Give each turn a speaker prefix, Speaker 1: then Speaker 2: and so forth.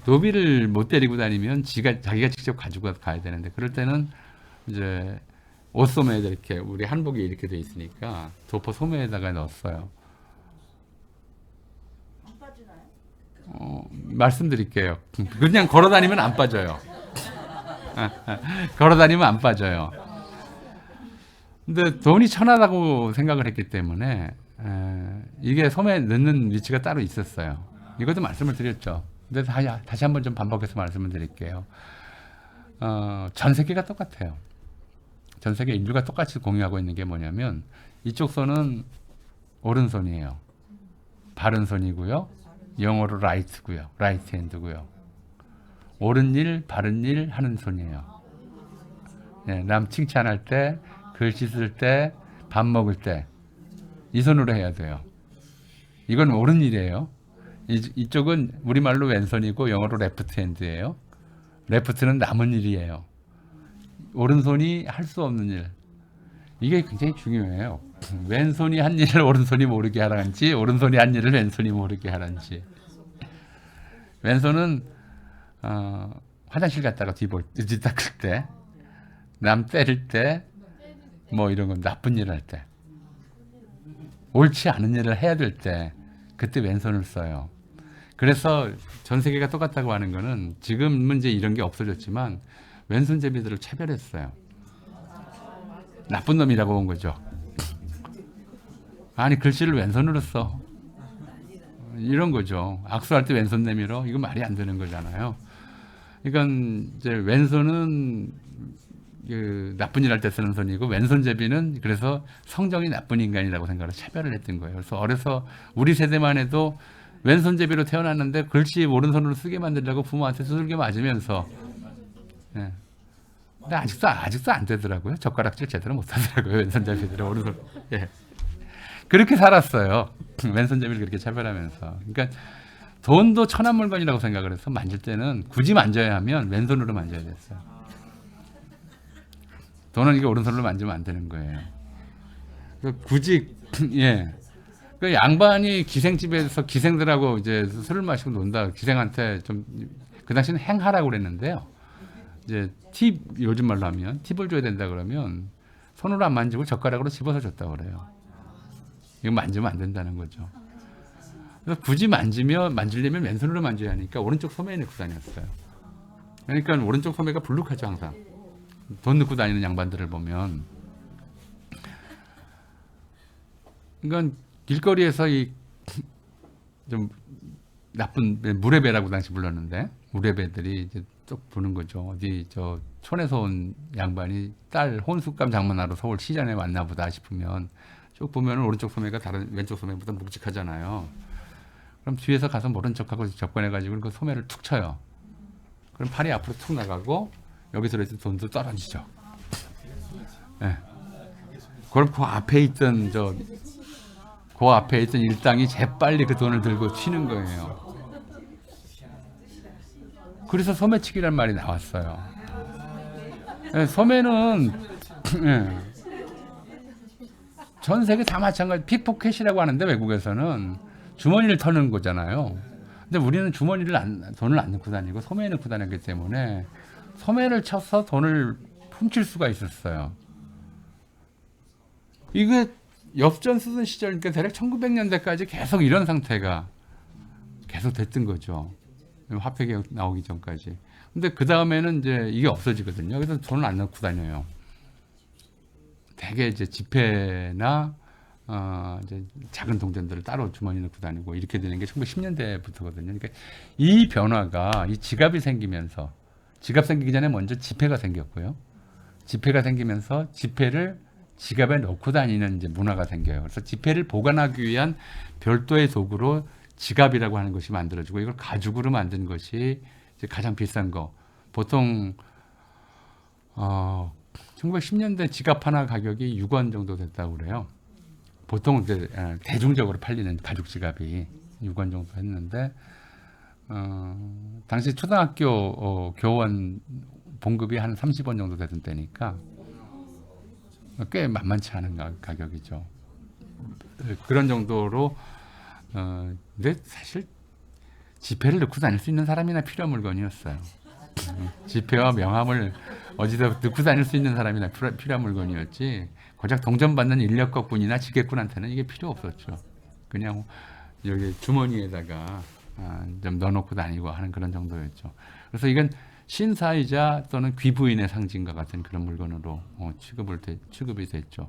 Speaker 1: 노비를 못 데리고 다니면 자기가 직접 가지고 가야 되는데, 그럴 때는 이제 옷소매에 이렇게 우리 한복이 이렇게 돼 있으니까 도포 소매에다가 넣었어요. 말씀드릴게요. 그냥 걸어 다니면 안 빠져요. 걸어 다니면 안 빠져요. 근데 돈이 천하다고 생각을 했기 때문에 이게 소매에 넣는 위치가 따로 있었어요. 이것도 말씀을 드렸죠. 근데 다시 한번 좀 반복해서 말씀을 드릴게요. 전 세계가 똑같아요. 전 세계 인류가 똑같이 공유하고 있는 게 뭐냐면, 이쪽 손은 오른손이에요. 바른 손이고요. 영어로 라이트고요. 라이트 핸드고요. 옳은 일, 바른 일 하는 손이에요. 네, 남 칭찬할 때, 글씨 쓸 때, 밥 먹을 때, 이 손으로 해야 돼요. 이건 옳은 일이에요. 이쪽은 우리말로 왼손이고 영어로 레프트 핸드예요. 레프트는 남은 일이에요. 오른손이 할 수 없는 일. 이게 굉장히 중요해요. 왼손이 한 일을 오른손이 모르게 하라는지, 오른손이 한 일을 왼손이 모르게 하라는지. 왼손은 화장실 갔다가 뒤 닦을 때, 남 때릴 때, 뭐 이런 건 나쁜 일을 할 때, 옳지 않은 일을 해야 될 때, 그때 왼손을 써요. 그래서 전 세계가 똑같다고 하는 거는, 지금은 이제 이런 게 없어졌지만 왼손잡이들을 차별했어요. 나쁜 놈이라고 본 거죠. 아니, 글씨를 왼손으로 써. 이런 거죠. 악수할 때 왼손 내밀어. 이거 말이 안 되는 거잖아요. 그러니까 이제 왼손은 그 나쁜 일 할 때 쓰는 손이고, 왼손잡이는 그래서 성정이 나쁜 인간이라고 생각을 차별을 했던 거예요. 그래서 어려서 우리 세대만 해도 왼손잡이로 태어났는데 글씨 오른손으로 쓰게 만들려고 부모한테 두들겨 맞으면서, 예. 근데 아직도 안 되더라고요. 젓가락질 제대로 못 하더라고요. 왼손잡이들은 오른손. 예. 그렇게 살았어요. 왼손잡이를 그렇게 차별하면서. 그러니까 돈도 천한 물건이라고 생각을 해서 만질 때는 굳이 만져야 하면 왼손으로 만져야 됐어요. 돈은 이게 오른손으로 만지면 안 되는 거예요. 굳이, 예. 그 양반이 기생집에서 기생들하고 이제 술을 마시고 논다. 기생한테 좀, 그 당시는 행하라고 그랬는데요. 이제 팁, 요즘 말로 하면 팁을 줘야 된다 그러면 손으로 안 만지고 젓가락으로 집어서 줬다고 그래요. 이거 만지면 안 된다는 거죠. 그래서 굳이 만지려면 왼손으로 만져야 하니까 오른쪽 소매에 넣고 다녔어요. 그러니까 오른쪽 소매가 불룩하죠, 항상. 돈 넣고 다니는 양반들을 보면. 그러니까 길거리에서 이 좀 나쁜 무례배라고 당시 불렀는데, 무례배들이 이제 쭉 보는 거죠. 어디 저 촌에서 온 양반이 딸 혼숙감 장만하러 서울 시장에 왔나 보다 싶으면 쭉 보면 오른쪽 소매가 다른 왼쪽 소매보다 묵직하잖아요. 그럼 뒤에서 가서 모른 척하고 접근해가지고 그 소매를 툭 쳐요. 그럼 팔이 앞으로 툭 나가고 여기서 이렇게 돈도 떨어지죠. 네. 그럼 그 앞에 있던 일당이 재빨리 그 돈을 들고 튀는 거예요. 그래서 소매치기란 말이 나왔어요. 네, 소매는 네. 전 세계 다 마찬가지. 픽포켓이라고 하는데 외국에서는 주머니를 터는 거잖아요. 근데 우리는 돈을 안 넣고 다니고 소매에 넣고 다녔기 때문에 소매를 쳐서 돈을 훔칠 수가 있었어요. 이게 엽전 쓰던 시절, 그러니까 대략 1900년대까지 계속 이런 상태가 계속 됐던 거죠. 화폐 개혁 나오기 전까지. 근데 그 다음에는 이제 이게 없어지거든요. 그래서 돈을 안 넣고 다녀요. 대개 이제 지폐나 이제 작은 동전들을 따로 주머니에 넣고 다니고 이렇게 되는 게 1910년대부터거든요. 그러니까 이 변화가, 이 지갑이 생기면서, 지갑 생기기 전에 먼저 지폐가 생겼고요. 지폐가 생기면서 지폐를 지갑에 넣고 다니는 이제 문화가 생겨요. 그래서 지폐를 보관하기 위한 별도의 도구로 지갑이라고 하는 것이 만들어지고, 이걸 가죽으로 만든 것이 이제 가장 비싼 거. 보통 1910년대 지갑 하나 가격이 6원 정도 됐다고 그래요. 보통 이제 대중적으로 팔리는 가죽 지갑이 6원 정도 했는데, 당시 초등학교 교원 봉급이 한 30원 정도 되던 때니까 꽤 만만치 않은 가격이죠. 그런 정도로. 근데 사실 지폐를 넣고 다닐 수 있는 사람이나 필요한 물건이었어요. 지폐와 명함을 어디서 넣고 다닐 수 있는 사람이나 필요한 물건이었지. 고작 동전받는 인력거꾼이나 지게꾼한테는 이게 필요 없었죠. 그냥 여기 주머니에다가 좀 넣어놓고 다니고 하는 그런 정도였죠. 그래서 이건 신사이자 또는 귀부인의 상징과 같은 그런 물건으로 취급이 됐죠.